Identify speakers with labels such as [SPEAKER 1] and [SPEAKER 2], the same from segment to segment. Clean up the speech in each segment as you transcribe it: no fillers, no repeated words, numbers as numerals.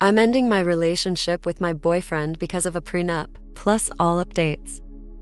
[SPEAKER 1] I'm ending my relationship with my boyfriend because of a prenup, plus all updates.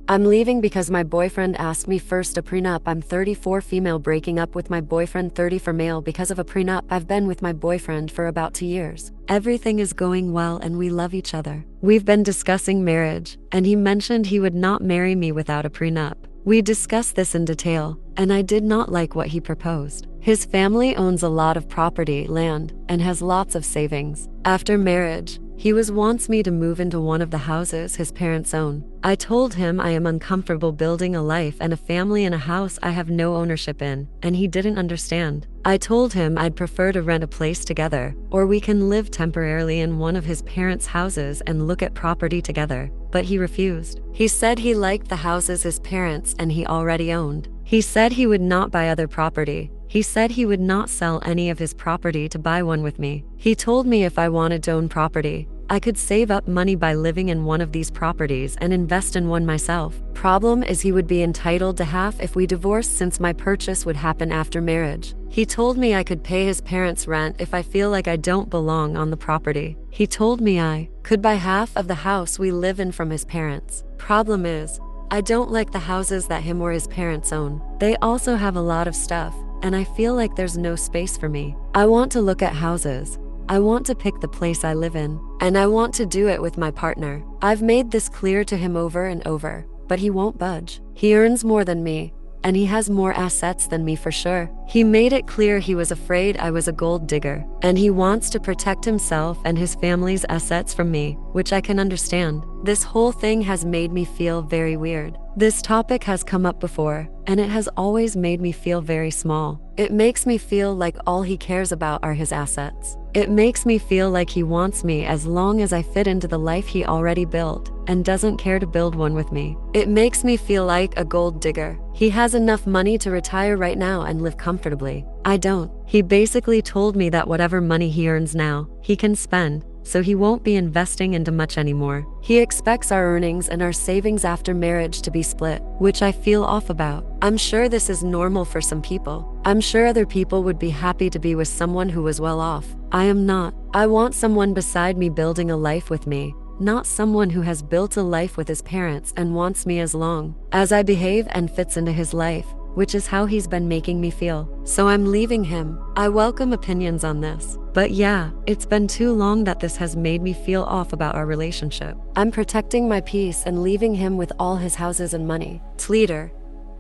[SPEAKER 1] I'm leaving because my boyfriend asked me first. A prenup. I'm 34 female breaking up with my boyfriend 34 male because of a prenup. I've been with my boyfriend for about 2 years. Everything is going well and we love each other. We've been discussing marriage, and he mentioned he would not marry me without a prenup. We discussed this in detail, and I did not like what he proposed. His family owns a lot of property, land, and has lots of savings. After marriage, he wants me to move into one of the houses his parents own. I told him I am uncomfortable building a life and a family in a house I have no ownership in, and he didn't understand. I told him I'd prefer to rent a place together, or we can live temporarily in one of his parents' houses and look at property together, but he refused. He said he liked the houses his parents and he already owned. He said he would not buy other property. He said he would not sell any of his property to buy one with me. He told me if I wanted to own property, I could save up money by living in one of these properties and invest in one myself. Problem is he would be entitled to half if we divorced, since my purchase would happen after marriage. He told me I could pay his parents' rent if I feel like I don't belong on the property. He told me I could buy half of the house we live in from his parents. Problem is, I don't like the houses that him or his parents own. They also have a lot of stuff, and I feel like there's no space for me. I want to look at houses. I want to pick the place I live in, and I want to do it with my partner. I've made this clear to him over and over, but he won't budge. He earns more than me, and he has more assets than me for sure. He made it clear he was afraid I was a gold digger, and he wants to protect himself and his family's assets from me, which I can understand. This whole thing has made me feel very weird. This topic has come up before, and it has always made me feel very small. It makes me feel like all he cares about are his assets. It makes me feel like he wants me as long as I fit into the life he already built, and doesn't care to build one with me. It makes me feel like a gold digger. He has enough money to retire right now and live comfortably. I don't. He basically told me that whatever money he earns now, he can spend, so he won't be investing into much anymore. He expects our earnings and our savings after marriage to be split, which I feel off about. I'm sure this is normal for some people. I'm sure other people would be happy to be with someone who was well off. I am not. I want someone beside me building a life with me, not someone who has built a life with his parents and wants me as long as I behave and fits into his life, which is how he's been making me feel. So I'm leaving him. I welcome opinions on this. But yeah, it's been too long that this has made me feel off about our relationship. I'm protecting my peace and leaving him with all his houses and money. Tweeter,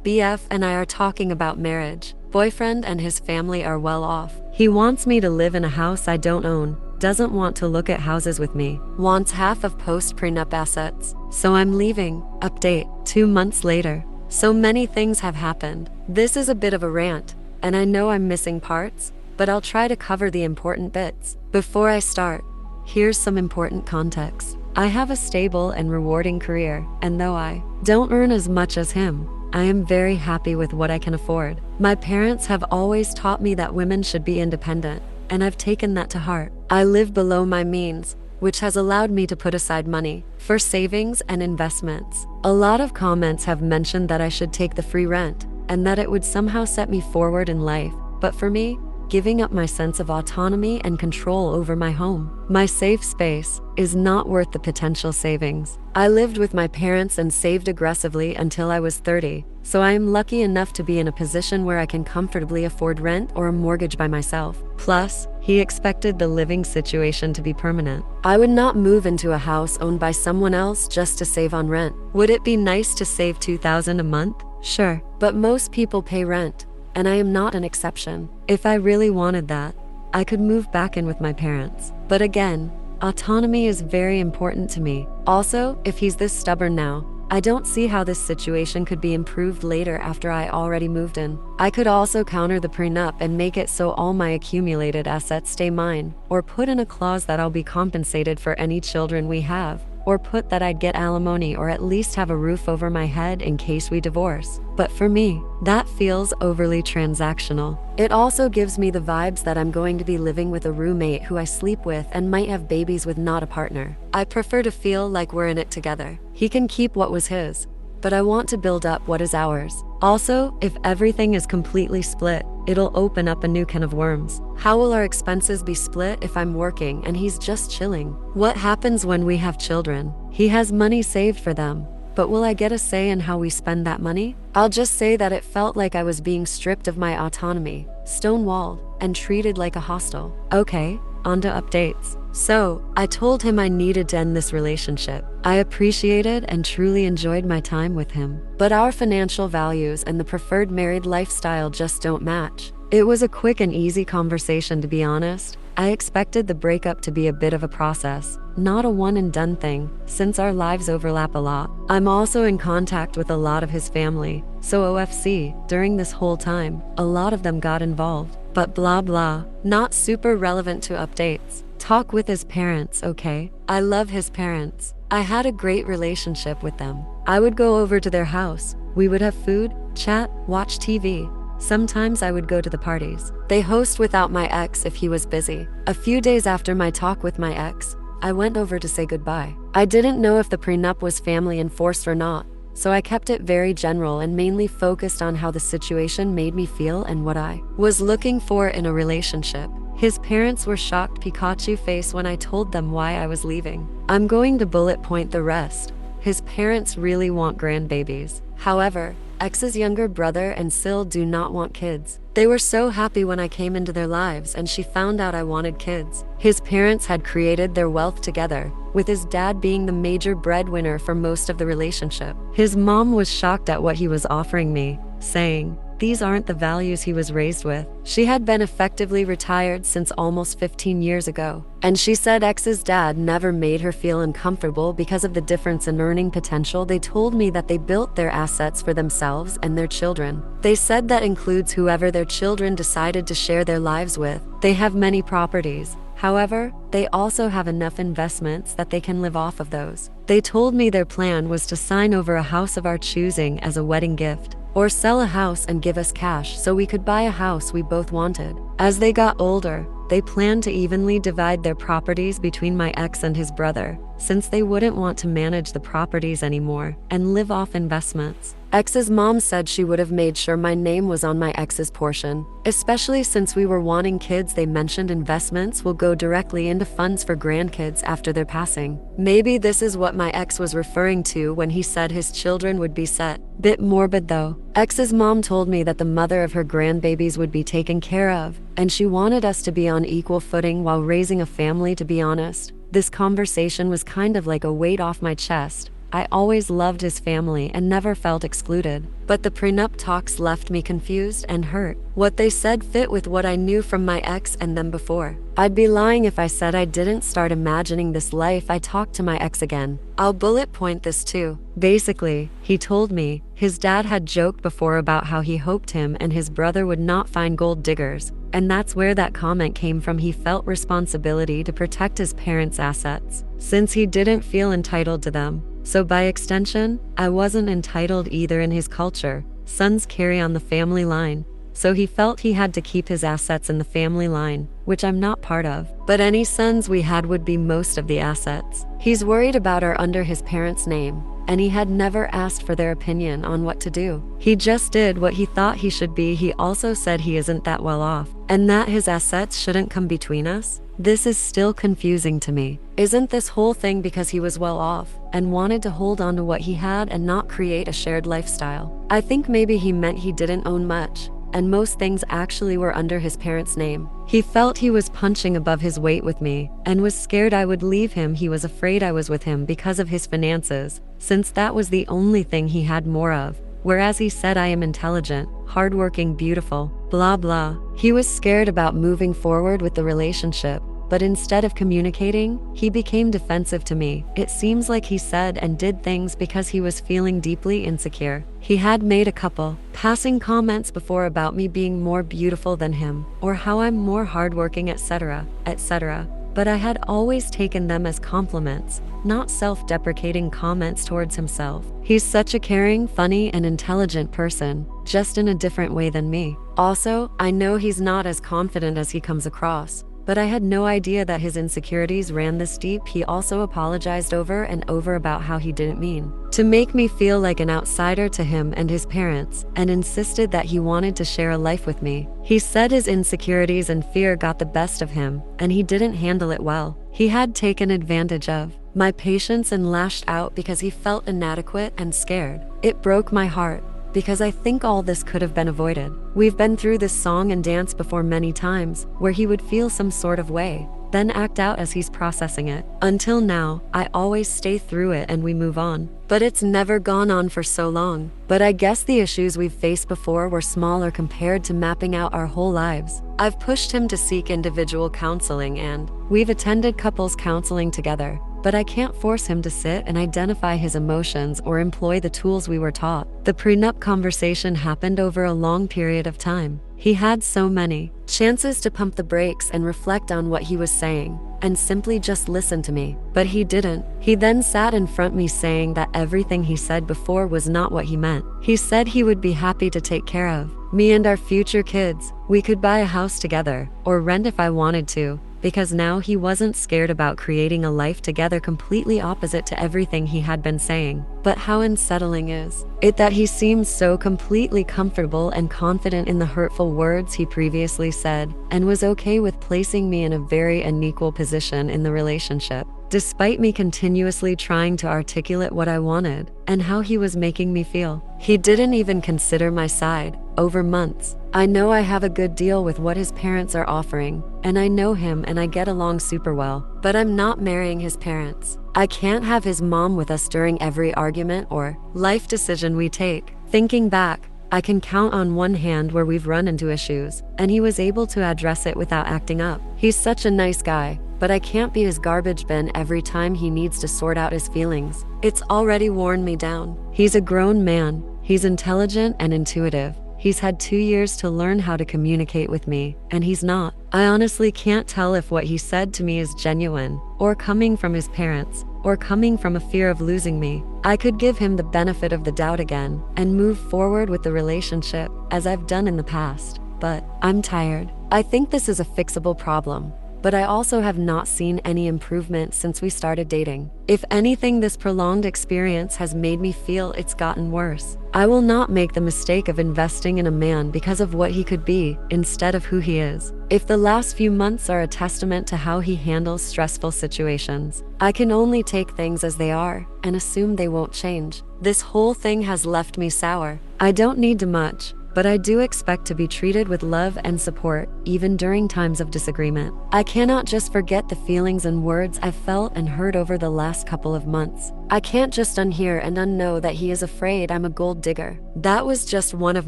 [SPEAKER 1] BF and I are talking about marriage. Boyfriend and his family are well off. He wants me to live in a house I don't own, doesn't want to look at houses with me, wants half of post-prenup assets. So I'm leaving. Update, 2 months later. So many things have happened. This is a bit of a rant, and I know I'm missing parts, but I'll try to cover the important bits. Before I start, here's some important context. I have a stable and rewarding career, and though I don't earn as much as him, I am very happy with what I can afford. My parents have always taught me that women should be independent, and I've taken that to heart. I live below my means, which has allowed me to put aside money for savings and investments. A lot of comments have mentioned that I should take the free rent, and that it would somehow set me forward in life. But for me, giving up my sense of autonomy and control over my home, my safe space, is not worth the potential savings. I lived with my parents and saved aggressively until I was 30, so I am lucky enough to be in a position where I can comfortably afford rent or a mortgage by myself. Plus, he expected the living situation to be permanent. I would not move into a house owned by someone else just to save on rent. Would it be nice to save $2,000 a month? Sure, but most people pay rent, and I am not an exception. If I really wanted that, I could move back in with my parents. But again, autonomy is very important to me. Also, if he's this stubborn now, I don't see how this situation could be improved later after I already moved in. I could also counter the prenup and make it so all my accumulated assets stay mine, or put in a clause that I'll be compensated for any children we have, or put that I'd get alimony or at least have a roof over my head in case we divorce. But for me, that feels overly transactional. It also gives me the vibes that I'm going to be living with a roommate who I sleep with and might have babies with, not a partner. I prefer to feel like we're in it together. He can keep what was his, but I want to build up what is ours. Also, if everything is completely split, it'll open up a new can of worms. How will our expenses be split if I'm working and he's just chilling? What happens when we have children? He has money saved for them, but will I get a say in how we spend that money? I'll just say that it felt like I was being stripped of my autonomy, stonewalled, and treated like a hostel. Okay, on to updates. So, I told him I needed to end this relationship. I appreciated and truly enjoyed my time with him, but our financial values and the preferred married lifestyle just don't match. It was a quick and easy conversation, to be honest. I expected the breakup to be a bit of a process, not a one and done thing, since our lives overlap a lot. I'm also in contact with a lot of his family, so OFC, during this whole time, a lot of them got involved. But blah blah, not super relevant to updates. Talk with his parents, okay? I love his parents. I had a great relationship with them. I would go over to their house. We would have food, chat, watch TV. Sometimes I would go to the parties. They host without my ex if he was busy. A few days after my talk with my ex, I went over to say goodbye. I didn't know if the prenup was family enforced or not, so I kept it very general and mainly focused on how the situation made me feel and what I was looking for in a relationship. His parents were shocked Pikachu face when I told them why I was leaving. I'm going to bullet point the rest. His parents really want grandbabies. However, ex's younger brother and Sil do not want kids. They were so happy when I came into their lives and she found out I wanted kids. His parents had created their wealth together, with his dad being the major breadwinner for most of the relationship. His mom was shocked at what he was offering me, saying, "These aren't the values he was raised with." She had been effectively retired since almost 15 years ago, and she said ex's dad never made her feel uncomfortable because of the difference in earning potential. They told me that they built their assets for themselves and their children. They said that includes whoever their children decided to share their lives with. They have many properties. However, they also have enough investments that they can live off of those. They told me their plan was to sign over a house of our choosing as a wedding gift, or sell a house and give us cash so we could buy a house we both wanted. As they got older, they planned to evenly divide their properties between my ex and his brother, since they wouldn't want to manage the properties anymore and live off investments. Ex's mom said she would have made sure my name was on my ex's portion, especially since we were wanting kids. They mentioned investments will go directly into funds for grandkids after their passing. Maybe this is what my ex was referring to when he said his children would be set. Bit morbid though. Ex's mom told me that the mother of her grandbabies would be taken care of, and she wanted us to be on equal footing while raising a family. To be honest, this conversation was kind of like a weight off my chest. I always loved his family and never felt excluded, but the prenup talks left me confused and hurt. What they said fit with what I knew from my ex and them before. I'd be lying if I said I didn't start imagining this life. I talked to my ex again. I'll bullet point this too. Basically, he told me his dad had joked before about how he hoped him and his brother would not find gold diggers, and that's where that comment came from. He felt responsibility to protect his parents' assets, since he didn't feel entitled to them. So by extension, I wasn't entitled either. In his culture, sons carry on the family line, so he felt he had to keep his assets in the family line, which I'm not part of. But any sons we had would be most of the assets. He's worried about are under his parents' name, and he had never asked for their opinion on what to do. He just did what he thought he should be. He also said he isn't that well off, and that his assets shouldn't come between us. This is still confusing to me. Isn't this whole thing because he was well off and wanted to hold on to what he had and not create a shared lifestyle? I think maybe he meant he didn't own much, and most things actually were under his parents' name. He felt he was punching above his weight with me and was scared I would leave him. He was afraid I was with him because of his finances, since that was the only thing he had more of. Whereas he said I am intelligent, hardworking, beautiful, blah blah. He was scared about moving forward with the relationship, but instead of communicating, he became defensive to me. It seems like he said and did things because he was feeling deeply insecure. He had made a couple passing comments before about me being more beautiful than him, or how I'm more hardworking, etc., etc., but I had always taken them as compliments, not self-deprecating comments towards himself. He's such a caring, funny, and intelligent person, just in a different way than me. Also, I know he's not as confident as he comes across, but I had no idea that his insecurities ran this deep. He also apologized over and over about how he didn't mean to make me feel like an outsider to him and his parents, and insisted that he wanted to share a life with me. He said his insecurities and fear got the best of him, and he didn't handle it well. He had taken advantage of my patience and lashed out because he felt inadequate and scared. It broke my heart, because I think all this could have been avoided. We've been through this song and dance before many times, where he would feel some sort of way, then act out as he's processing it. Until now, I always stay through it and we move on. But it's never gone on for so long. But I guess the issues we've faced before were smaller compared to mapping out our whole lives. I've pushed him to seek individual counseling and we've attended couples counseling together. But I can't force him to sit and identify his emotions or employ the tools we were taught. The prenup conversation happened over a long period of time. He had so many chances to pump the brakes and reflect on what he was saying, and simply just listen to me. But he didn't. He then sat in front of me saying that everything he said before was not what he meant. He said he would be happy to take care of me and our future kids. We could buy a house together, or rent if I wanted to. Because now he wasn't scared about creating a life together, completely opposite to everything he had been saying. But how unsettling is it that he seems so completely comfortable and confident in the hurtful words he previously said, and was okay with placing me in a very unequal position in the relationship, despite me continuously trying to articulate what I wanted and how he was making me feel. He didn't even consider my side. Over months, I know I have a good deal with what his parents are offering, and I know him and I get along super well, but I'm not marrying his parents. I can't have his mom with us during every argument or life decision we take. Thinking back, I can count on one hand where we've run into issues, and he was able to address it without acting up. He's such a nice guy, but I can't be his garbage bin every time he needs to sort out his feelings. It's already worn me down. He's a grown man. He's intelligent and intuitive. He's had 2 years to learn how to communicate with me, and he's not. I honestly can't tell if what he said to me is genuine, or coming from his parents, or coming from a fear of losing me. I could give him the benefit of the doubt again, and move forward with the relationship, as I've done in the past. But I'm tired. I think this is a fixable problem, but I also have not seen any improvement since we started dating. If anything, this prolonged experience has made me feel it's gotten worse. I will not make the mistake of investing in a man because of what he could be instead of who he is. If the last few months are a testament to how he handles stressful situations, I can only take things as they are and assume they won't change. This whole thing has left me sour. I don't need much, but I do expect to be treated with love and support, even during times of disagreement. I cannot just forget the feelings and words I've felt and heard over the last couple of months. I can't just unhear and unknow that he is afraid I'm a gold digger. That was just one of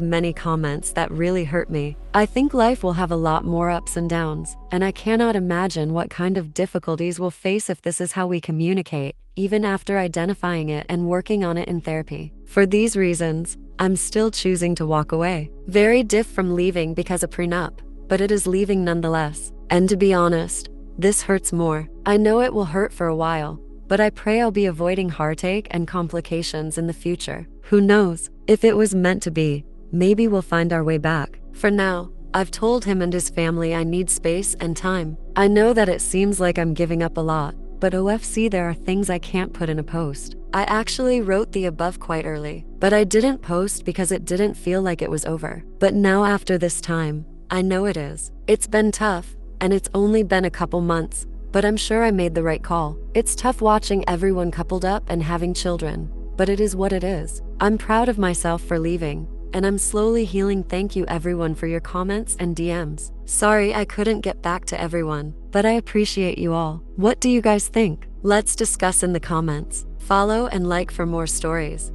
[SPEAKER 1] many comments that really hurt me. I think life will have a lot more ups and downs, and I cannot imagine what kind of difficulties we'll face if this is how we communicate, even after identifying it and working on it in therapy. For these reasons, I'm still choosing to walk away. Very different from leaving because of prenup, but it is leaving nonetheless. And to be honest, this hurts more. I know it will hurt for a while, but I pray I'll be avoiding heartache and complications in the future. Who knows? If it was meant to be, maybe we'll find our way back. For now, I've told him and his family I need space and time. I know that it seems like I'm giving up a lot, but OFC, there are things I can't put in a post. I actually wrote the above quite early, but I didn't post because it didn't feel like it was over. But now after this time, I know it is. It's been tough, and it's only been a couple months, but I'm sure I made the right call. It's tough watching everyone coupled up and having children, but it is what it is. I'm proud of myself for leaving, and I'm slowly healing. Thank you everyone for your comments and DMs. Sorry I couldn't get back to everyone, but I appreciate you all. What do you guys think? Let's discuss in the comments. Follow and like for more stories.